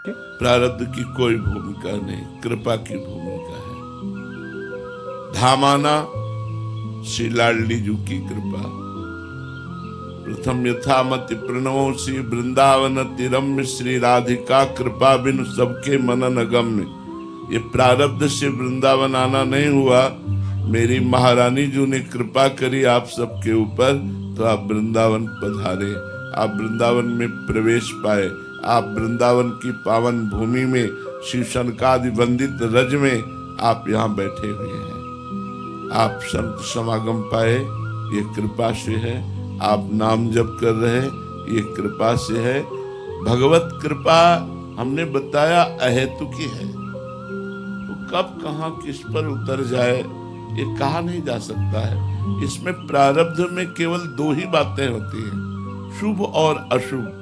प्रारब्ध की कोई भूमिका नहीं, कृपा की भूमिका है। धामाना श्री लाडली जी की कृपा। प्रथम यथामति प्रणवोसी वृंदावन तिरम्य श्री राधिका कृपा बिनु सबके मनन अगम्य। ये प्रारब्ध से वृंदावन आना नहीं हुआ, मेरी महारानी जी ने कृपा करी आप सबके ऊपर, तो आप वृंदावन पधारे, आप वृंदावन में प्रवेश पाए, आप वृंदावन की पावन भूमि में शिव शनकादि वंदित रज में आप यहाँ बैठे हुए हैं। आप संत समागम पाए, ये कृपा से है। आप नाम जप कर रहे, ये कृपा से है। भगवत कृपा हमने बताया अहेतुकी है, तो कब कहाँ किस पर उतर जाए ये कहा नहीं जा सकता है। इसमें प्रारब्ध में केवल दो ही बातें होती हैं, शुभ और अशुभ,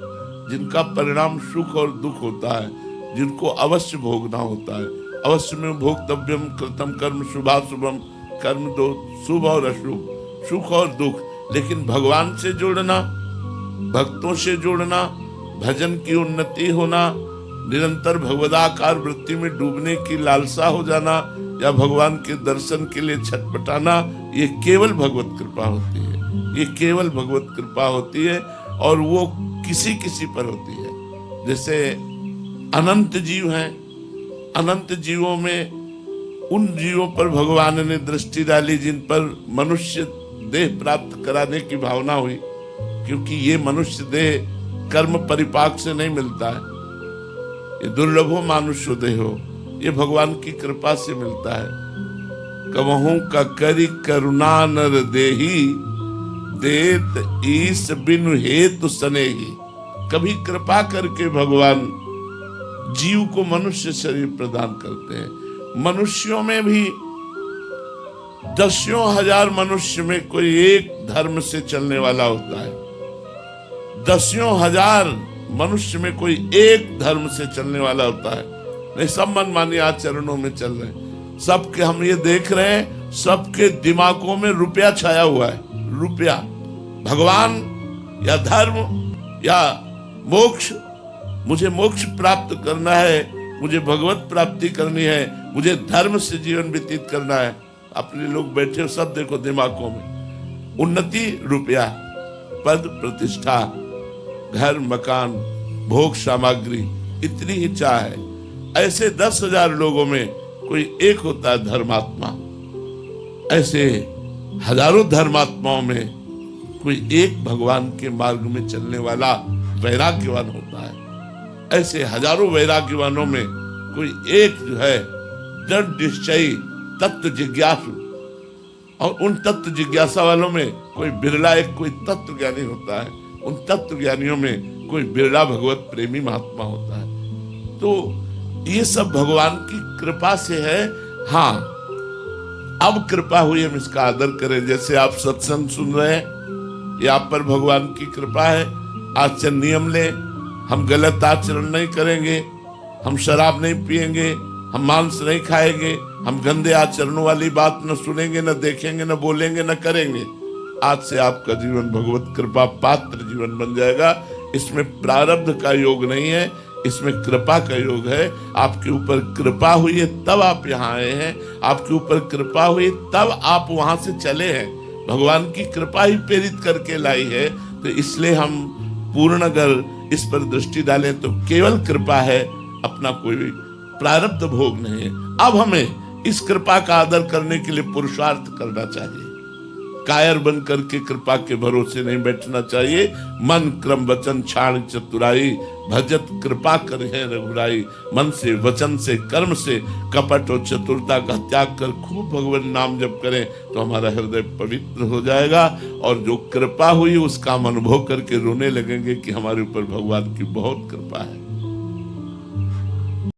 जिनका परिणाम सुख और दुख होता है, जिनको अवश्य भोगना होता है। अवश्य में भोक्तव्यम कृतम कर्म शुभाशुभम, कर्म दो, शुभ और अशुभ, सुख और दुख। लेकिन भगवान से जुड़ना, भक्तों से जुड़ना, भजन की उन्नति होना, निरंतर भगवदाकार वृत्ति में डूबने की लालसा हो जाना, या भगवान के दर्शन के लिए छटपटाना, ये केवल भगवत कृपा होती है। ये केवल भगवत कृपा होती है, और वो किसी किसी पर होती है। जैसे अनंत जीव हैं, अनंत जीवों में उन जीवों पर भगवान ने दृष्टि डाली जिन पर मनुष्य देह प्राप्त कराने की भावना हुई, क्योंकि ये मनुष्य देह कर्म परिपाक से नहीं मिलता है। ये दुर्लभो मानुष्य देहो, ये भगवान की कृपा से मिलता है। कवहू का करी करुणा नर देही, देत ईस बिनु हेतु सनेही। कभी कृपा करके भगवान जीव को मनुष्य शरीर प्रदान करते हैं। मनुष्यों में भी दसियों हजार मनुष्य में कोई एक धर्म से चलने वाला होता है। दसियों हजार मनुष्य में कोई एक धर्म से चलने वाला होता है। नहीं, सब मनमानी आचरणों में चल रहे हैं। सबके हम ये देख रहे हैं, सबके दिमागों में रुपया छाया हुआ है। रुपया, भगवान या धर्म या मोक्ष, मुझे मोक्ष प्राप्त करना है, मुझे भगवत प्राप्ति करनी है, मुझे धर्म से जीवन व्यतीत करना है। अपने लोग बैठे हो, सब देखो दिमागों में उन्नति, रुपया, पद, प्रतिष्ठा, घर, मकान, भोग सामग्री, इतनी ही चाह है। ऐसे 10,000 लोगों में कोई एक होता है धर्मात्मा। ऐसे हजारों धर्मात्माओं में कोई एक भगवान के मार्ग में चलने वाला वैराग्यवान होता है। ऐसे हजारों वैराग्यवानों में कोई एक जो है दृढ़ निश्चयी तत्व जिज्ञासु, और उन तत्व जिज्ञासा वालों में कोई बिरला एक कोई तत्व ज्ञानी होता है। उन तत्व ज्ञानियों में कोई बिरला भगवत प्रेमी महात्मा होता है। तो ये सब भगवान की कृपा से है। हाँ, अब कृपा हुई, हम इसका आदर करें। जैसे आप सत्संग सुन रहे हैं, ये आप पर भगवान की कृपा है। आचरण नियम ले, हम गलत आचरण नहीं करेंगे, हम शराब नहीं पिएंगे, हम मांस नहीं खाएंगे, हम गंदे आचरणों वाली बात न सुनेंगे, न देखेंगे, न बोलेंगे, न करेंगे। आज से आपका जीवन भगवत कृपा पात्र जीवन बन जाएगा। इसमें प्रारब्ध का योग नहीं है, इसमें कृपा का योग है। आपके ऊपर कृपा हुई है तब आप यहाँ आए हैं, आपके ऊपर कृपा हुई तब आप वहां से चले हैं। भगवान की कृपा ही प्रेरित करके लाई है। तो इसलिए हम पूर्ण अगर इस पर दृष्टि डालें तो केवल कृपा है, अपना कोई प्रारब्ध भोग नहीं है। अब हमें इस कृपा का आदर करने के लिए पुरुषार्थ करना चाहिए। कायर बन करके कृपा के भरोसे नहीं बैठना चाहिए। मन क्रम वचन छाण चतुराई, भजत कृपा कर है रघुराई। मन से, वचन से, कर्म से कपट और चतुरता का त्याग कर खूब भगवान नाम जप करें तो हमारा हृदय पवित्र हो जाएगा। और जो कृपा हुई उसका हम अनुभव करके रोने लगेंगे कि हमारे ऊपर भगवान की बहुत कृपा है।